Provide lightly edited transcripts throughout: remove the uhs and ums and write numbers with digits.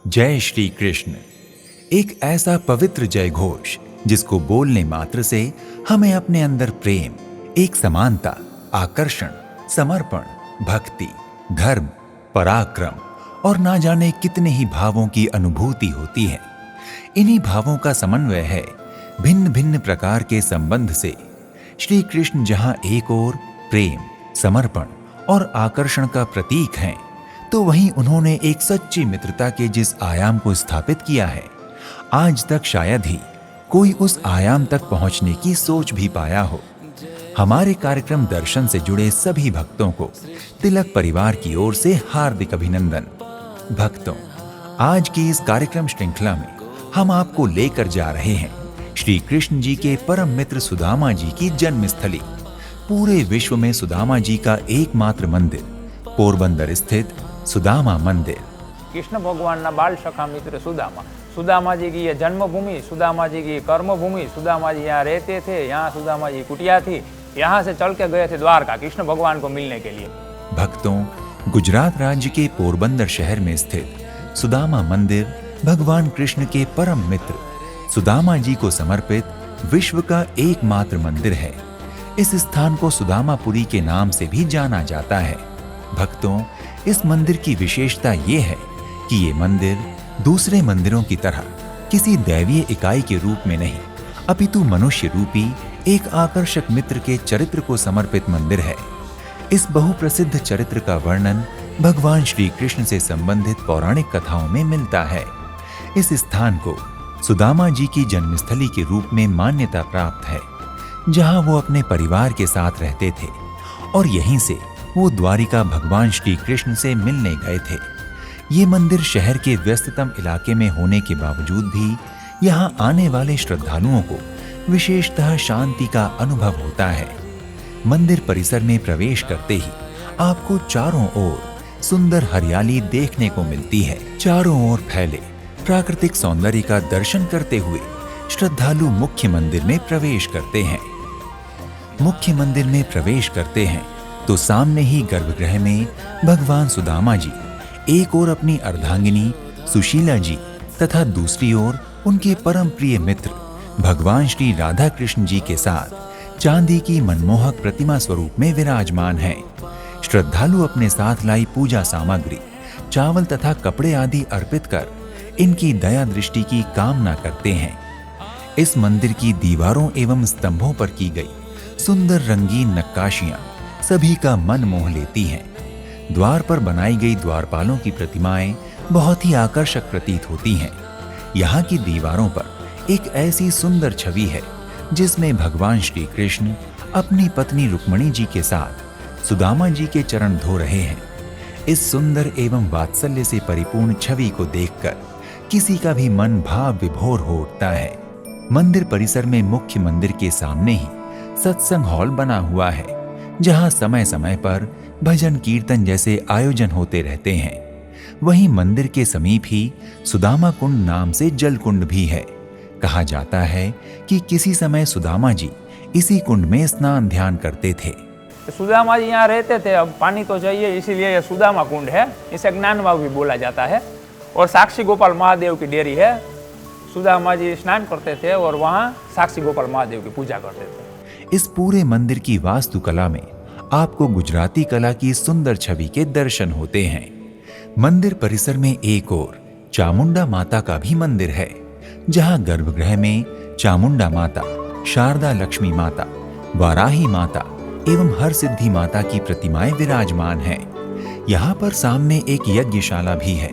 जय श्री कृष्ण एक ऐसा पवित्र जय घोष जिसको बोलने मात्र से हमें अपने अंदर प्रेम, एक समानता, आकर्षण, समर्पण, भक्ति, धर्म, पराक्रम और ना जाने कितने ही भावों की अनुभूति होती है। इन्हीं भावों का समन्वय है भिन्न भिन्न प्रकार के संबंध से। श्री कृष्ण जहां एक ओर प्रेम, समर्पण और आकर्षण का प्रतीक हैं, तो वहीं उन्होंने एक सच्ची मित्रता के जिस आयाम को स्थापित किया है, आज तक शायद ही कोई उस आयाम तक पहुंचने की सोच भी पाया हो। हमारे कार्यक्रम दर्शन से जुड़े सभी भक्तों को तिलक परिवार की ओर से हार्दिक अभिनंदन। भक्तों, आज की इस कार्यक्रम श्रृंखला में हम आपको लेकर जा रहे हैं श्री कृष्ण जी के परम मित्र सुदामा जी की जन्मस्थली। पूरे विश्व में सुदामा जी का एकमात्र मंदिर पोरबंदर स्थित सुदामा मंदिर। कृष्ण भगवान ना बाल सखा मित्र सुदामा, सुदामा जी की ये जन्मभूमि, सुदामा जी की कर्मभूमि, सुदामा जी यहाँ रहते थे, यहाँ सुदामा जी कुटिया थी, यहाँ से चल के गए थे द्वारका कृष्ण भगवान को मिलने के लिए। भक्तों, गुजरात राज्य के पोरबंदर शहर में स्थित सुदामा मंदिर भगवान कृष्ण के परम मित्र सुदामा जी को समर्पित विश्व का एकमात्र मंदिर है। इस स्थान को सुदामापुरी के नाम से भी जाना जाता है। भक्तों, इस मंदिर की विशेषता ये है कि ये मंदिर दूसरे मंदिरों की तरह किसी दैवीय इकाई के रूप में नहीं, अपितु मनुष्य रूपी एक आकर्षक मित्र के चरित्र को समर्पित मंदिर है। इस बहुप्रसिद्ध चरित्र का वर्णन भगवान श्री कृष्ण से संबंधित पौराणिक कथाओं में मिलता है। इस स्थान को सुदामा जी की जन्मस्थली के रूप में मान्यता प्राप्त है, जहां वो अपने परिवार के साथ रहते थे और यहीं से वो द्वारिका भगवान श्री कृष्ण से मिलने गए थे। ये मंदिर शहर के व्यस्ततम इलाके में होने के बावजूद भी यहाँ आने वाले श्रद्धालुओं को विशेषतः शांति का अनुभव होता है। मंदिर परिसर में प्रवेश करते ही आपको चारों ओर सुंदर हरियाली देखने को मिलती है। चारों ओर फैले प्राकृतिक सौंदर्य का दर्शन करते हुए श्रद्धालु मुख्य मंदिर में प्रवेश करते हैं। मुख्य मंदिर में प्रवेश करते हैं तो सामने ही गर्भगृह में भगवान सुदामा जी एक ओर अपनी अर्धांगिनी सुशीला जी तथा दूसरी ओर उनके परम प्रिय मित्र भगवान श्री राधा कृष्ण जी के साथ चांदी की मनमोहक प्रतिमा स्वरूप में विराजमान हैं। श्रद्धालु अपने साथ लाई पूजा सामग्री, चावल तथा कपड़े आदि अर्पित कर इनकी दया दृष्टि की कामना करते हैं। इस मंदिर की दीवारों एवं स्तंभों पर की गई सुंदर रंगीन नक्काशियां सभी का मन मोह लेती हैं। द्वार पर बनाई गई द्वारपालों की प्रतिमाएं बहुत ही आकर्षक प्रतीत होती हैं। यहाँ की दीवारों पर एक ऐसी सुंदर छवि है जिसमें भगवान श्री कृष्ण अपनी पत्नी रुक्मणी जी के साथ सुदामा जी के चरण धो रहे हैं। इस सुंदर एवं वात्सल्य से परिपूर्ण छवि को देखकर किसी का भी मन भाव विभोर हो उठता है। मंदिर परिसर में मुख्य मंदिर के सामने ही सत्संग हॉल बना हुआ है, जहां समय समय पर भजन कीर्तन जैसे आयोजन होते रहते हैं। वहीं मंदिर के समीप ही सुदामा कुंड नाम से जल कुंड भी है। कहा जाता है कि किसी समय सुदामा जी इसी कुंड में स्नान ध्यान करते थे। सुदामा जी यहाँ रहते थे, अब पानी तो चाहिए, इसीलिए यह सुदामा कुंड है। इसे ज्ञानबाग भी बोला जाता है। और साक्षी गोपाल महादेव की डेरी है। सुदामा जी स्नान करते थे और वहाँ साक्षी गोपाल महादेव की पूजा करते थे। इस पूरे मंदिर की वास्तुकला में आपको गुजराती कला की सुंदर छवि के दर्शन होते हैं। मंदिर परिसर में एक ओर चामुंडा माता का भी मंदिर है, जहां गर्भगृह में चामुंडा माता, शारदा लक्ष्मी माता, वाराही माता एवं हरसिद्धि माता की प्रतिमाएं विराजमान हैं। यहाँ पर सामने एक यज्ञशाला भी है,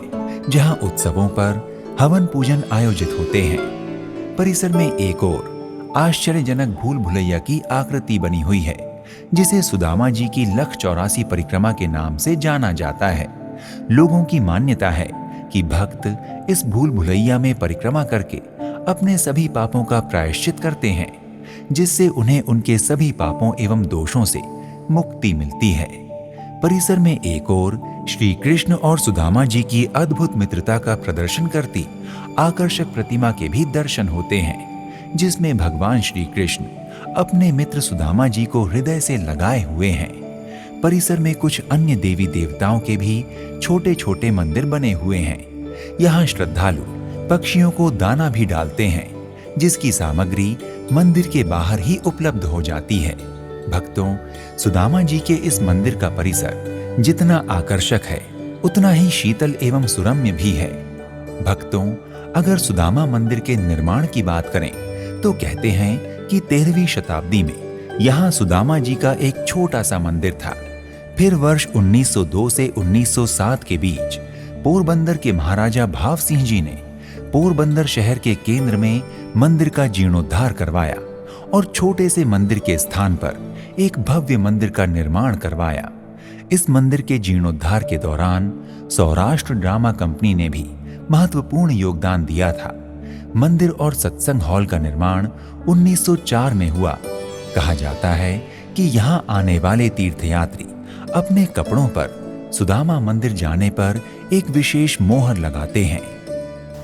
जहां उत्सवों पर हवन पूजन आयोजित होते हैं। परिसर में एक ओर आश्चर्यजनक भूल भुलैया की आकृति बनी हुई है, जिसे सुदामा जी की लख 84 परिक्रमा के नाम से जाना जाता है। लोगों की मान्यता है कि भक्त इस भूल भुलैया में परिक्रमा करके अपने सभी पापों का प्रायश्चित करते हैं, जिससे उन्हें उनके सभी पापों एवं दोषों से मुक्ति मिलती है। परिसर में एक ओर श्री कृष्ण और सुदामा जी की अद्भुत मित्रता का प्रदर्शन करती आकर्षक प्रतिमा के भी दर्शन होते हैं, जिसमें भगवान श्री कृष्ण अपने मित्र सुदामा जी को हृदय से लगाए हुए हैं। परिसर में कुछ अन्य देवी देवताओं के भी छोटे छोटे मंदिर बने हुए हैं, यहाँ श्रद्धालु पक्षियों को दाना भी डालते हैं, जिसकी सामग्री मंदिर के बाहर ही उपलब्ध हो जाती है। भक्तों, सुदामा जी के इस मंदिर का परिसर जितना आकर्षक है, उतना ही शीतल एवं सुरम्य भी है। भक्तों, अगर सुदामा मंदिर के निर्माण की बात करें तो कहते हैं कि 13वीं शताब्दी में यहाँ सुदामा जी का एक छोटा सा मंदिर था। फिर वर्ष 1902 से 1907 के बीच पोरबंदर के महाराजा भाव सिंह जी ने पोरबंदर शहर के केंद्र में मंदिर का जीर्णोद्धार करवाया और छोटे से मंदिर के स्थान पर एक भव्य मंदिर का निर्माण करवाया। इस मंदिर के जीर्णोद्धार के दौरान सौराष्ट्र ड्रामा कंपनी ने भी महत्वपूर्ण योगदान दिया था। मंदिर और सत्संग हॉल का निर्माण 1904 में हुआ। कहा जाता है कि यहाँ आने वाले तीर्थयात्री अपने कपड़ों पर सुदामा मंदिर जाने पर एक विशेष मोहर लगाते हैं।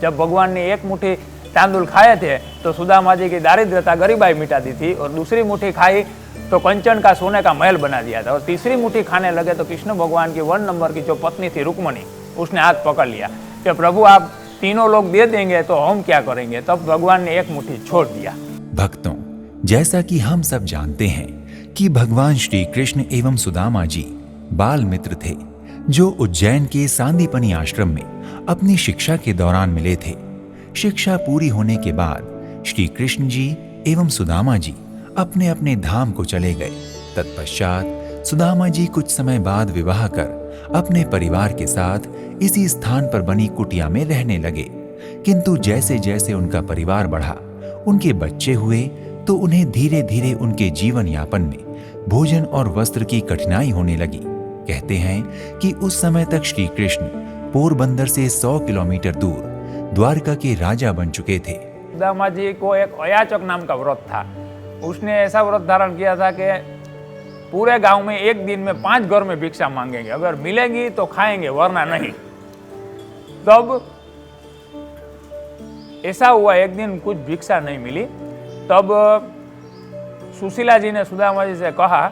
जब भगवान ने एक मुट्ठी तांदुल खाए थे तो सुदामा जी की दारिद्रता गरीबाई मिटा दी थी, और दूसरी मुट्ठी खाई तो कंचन का सोने का महल बना दिया था, और तीसरी मुट्ठी खाने लगे तो कृष्ण भगवान की 1 नंबर की जो पत्नी थी रुक्मणी, उसने हाथ पकड़ लिया कि प्रभु आप तीनों लोग दे देंगे तो हम क्या करेंगे। तब भगवान ने एक मुट्ठी छोड़ दिया। भक्तों, जैसा कि हम सब जानते हैं कि भगवान श्री कृष्ण एवं सुदामा जी बाल मित्र थे, जो उज्जैन के सांदीपनी आश्रम में अपनी शिक्षा के दौरान मिले थे। शिक्षा पूरी होने के बाद श्री कृष्ण जी एवं सुदामा जी अपने अपने धाम को चले गए। तत्पश्चात सुदामा जी कुछ समय बाद विवाह कर अपने परिवार के साथ इसी स्थान पर बनी कुटिया में रहने लगे। किंतु जैसे जैसे उनका परिवार बढ़ा, उनके बच्चे हुए, तो उन्हें धीरे धीरे उनके जीवन यापन में भोजन और वस्त्र की कठिनाई होने लगी। कहते हैं कि उस समय तक श्री कृष्ण पोरबंदर से 100 किलोमीटर दूर द्वारका के राजा बन चुके थे। सुदामा जी को एक अयाचक नाम का व्रत था। उसने ऐसा व्रत धारण किया था कि पूरे गांव में एक दिन में 5 घर में भिक्षा मांगेंगे, अगर मिलेगी तो खाएंगे वरना नहीं। तब ऐसा हुआ, एक दिन कुछ भिक्षा नहीं मिली। तब सुशीला जी ने सुदामा जी से कहा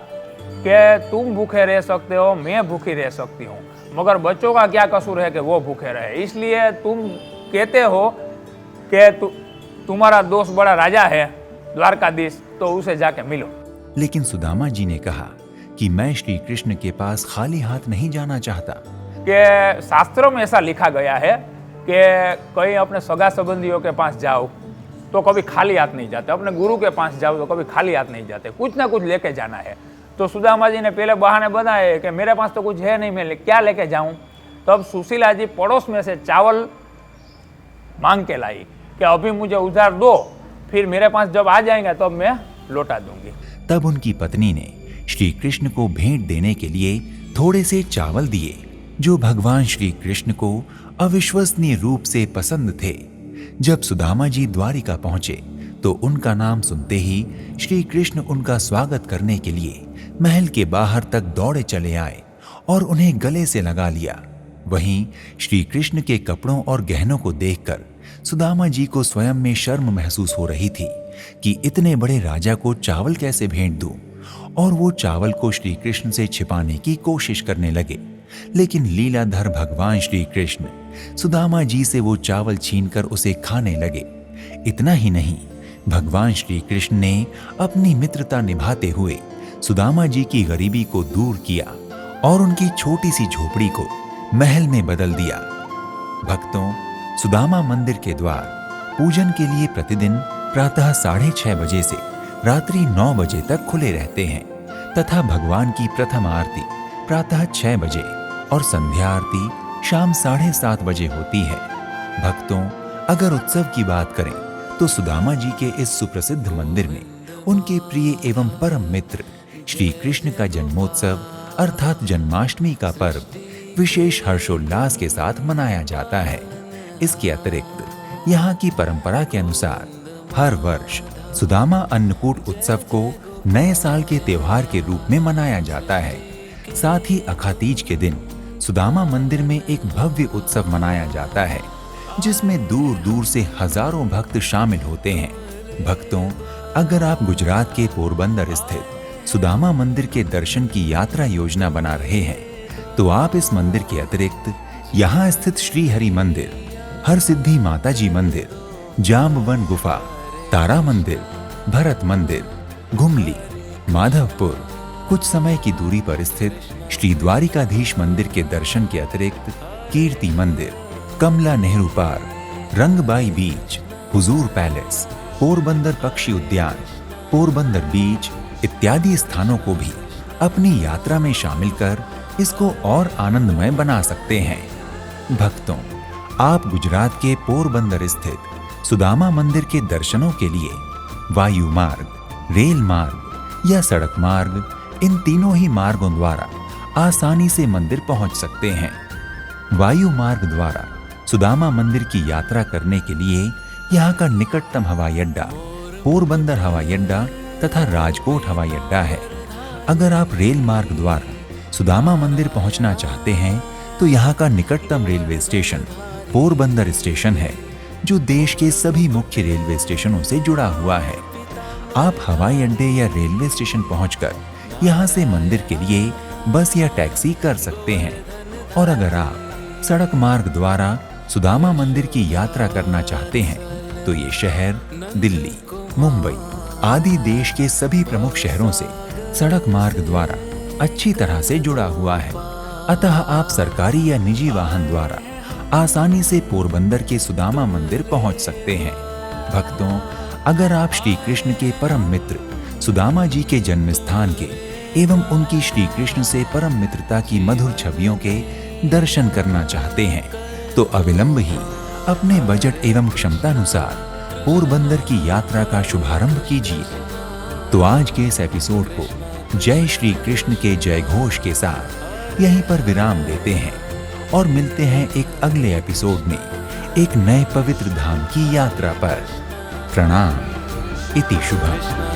कि तुम भूखे रह सकते हो, मैं भूखी रह सकती हूँ, मगर बच्चों का क्या कसूर है कि वो भूखे रहे। इसलिए तुम कहते हो कि तुम्हारा दोस्त बड़ा राजा है द्वारकाधीश, तो उसे जाके मिलो। लेकिन सुदामा जी ने कहा कि मैं श्री कृष्ण के पास खाली हाथ नहीं जाना चाहता। कि शास्त्रों में ऐसा लिखा गया है कि कहीं अपने सगा संबंधियों के पास जाओ तो कभी खाली हाथ नहीं जाते, अपने गुरु के पास जाओ तो कभी खाली हाथ नहीं जाते, कुछ ना कुछ लेके जाना है। तो सुदामा जी ने पहले बहाने बताए कि मेरे पास तो कुछ है नहीं, मैं क्या लेके जाऊं। तब सुशीला जी पड़ोस में से चावल मांग के लाई कि अभी मुझे उधार दो, फिर मेरे पास जब आ जाएंगे तब मैं लौटा दूंगी। तब उनकी पत्नी ने श्री कृष्ण को भेंट देने के लिए थोड़े से चावल दिए, जो भगवान श्री कृष्ण को अविश्वसनीय रूप से पसंद थे। जब सुदामा जी द्वारिका पहुंचे तो उनका नाम सुनते ही श्री कृष्ण उनका स्वागत करने के लिए महल के बाहर तक दौड़े चले आए और उन्हें गले से लगा लिया। वहीं श्री कृष्ण के कपड़ों और गहनों को देखकर सुदामा जी को स्वयं में शर्म महसूस हो रही थी कि इतने बड़े राजा को चावल कैसे भेंट दूं, और वो चावल को श्री कृष्ण से छिपाने की कोशिश करने लगे। लेकिन लीलाधर भगवान श्री कृष्ण सुदामा जी से वो चावल छीनकर उसे खाने लगे। इतना ही नहीं, भगवान श्री कृष्ण ने अपनी मित्रता निभाते हुए सुदामा जी की गरीबी को दूर किया और उनकी छोटी सी झोपड़ी को महल में बदल दिया। भक्तों, सुदामा मंदिर के द्वार पूजन के लिए प्रतिदिन प्रातः 6:30 बजे से रात्रि 9 बजे तक खुले रहते हैं तथा भगवान की प्रथम आरती प्रातः 6 बजे और संध्या आरती शाम 7:30 बजे होती है। भक्तों, अगर उत्सव की बात करें तो सुदामा जी के इस सुप्रसिद्ध मंदिर में उनके प्रिय एवं परम मित्र श्री कृष्ण का जन्मोत्सव अर्थात जन्माष्टमी का पर्व विशेष हर्षोल्लास के साथ मनाया जाता है। इसके अतिरिक्त यहाँ की परंपरा के अनुसार हर वर्ष सुदामा अन्नकूट उत्सव को नए साल के त्योहार के रूप में मनाया जाता है। साथ ही अखातीज के दिन सुदामा मंदिर में एक भव्य उत्सव मनाया जाता है, जिसमें दूर दूर से हजारों भक्त शामिल होते हैं। भक्तों, अगर आप गुजरात के पोरबंदर स्थित सुदामा मंदिर के दर्शन की यात्रा योजना बना रहे हैं तो आप इस मंदिर के अतिरिक्त यहाँ स्थित श्री हरि मंदिर हरसिद्धि माताजी मंदिर, जामवन गुफा, तारा मंदिर, भरत मंदिर, घुमली, माधवपुर, कुछ समय की दूरी पर स्थित श्री द्वारिकाधीश मंदिर के दर्शन के अतिरिक्त कीर्ति मंदिर, कमला नेहरू पार्क, रंगबाई बीच, हुजूर पैलेस, पोरबंदर पक्षी उद्यान, पोरबंदर बीच इत्यादि स्थानों को भी अपनी यात्रा में शामिल कर इसको और आनंदमय बना सकते हैं। भक्तों, आप गुजरात के पोरबंदर स्थित सुदामा मंदिर के दर्शनों के लिए वायु मार्ग, रेल मार्ग या सड़क मार्ग, इन तीनों ही मार्गों द्वारा आसानी से मंदिर पहुंच सकते हैं। वायु मार्ग द्वारा सुदामा मंदिर की यात्रा करने के लिए यहाँ का निकटतम हवाई अड्डा पोरबंदर हवाई अड्डा तथा राजकोट हवाई अड्डा है। अगर आप रेल मार्ग द्वारा सुदामा मंदिर पहुंचना चाहते हैं तो यहाँ का निकटतम रेलवे स्टेशन पोरबंदर स्टेशन है, जो देश के सभी मुख्य रेलवे स्टेशनों से जुड़ा हुआ है। आप हवाई अड्डे या रेलवे स्टेशन पहुंचकर यहाँ से मंदिर के लिए बस या टैक्सी कर सकते हैं। और अगर आप सड़क मार्ग द्वारा सुदामा मंदिर की यात्रा करना चाहते हैं तो ये शहर दिल्ली, मुंबई आदि देश के सभी प्रमुख शहरों से सड़क मार्ग द्वारा अच्छी तरह से जुड़ा हुआ है। अतः आप सरकारी या निजी वाहन द्वारा आसानी से पोरबंदर के सुदामा मंदिर पहुंच सकते हैं। भक्तों, अगर आप श्री कृष्ण के परम मित्र सुदामा जी के जन्म स्थान के एवं उनकी श्री कृष्ण से परम मित्रता की मधुर छवियों के दर्शन करना चाहते हैं तो अविलंब ही अपने बजट एवं क्षमतानुसार पोरबंदर की यात्रा का शुभारंभ कीजिए। तो आज के इस एपिसोड को जय श्री कृष्ण के जय घोष के साथ यहीं पर विराम देते हैं और मिलते हैं एक अगले एपिसोड में एक नए पवित्र धाम की यात्रा पर। प्रणाम। इति शुभम।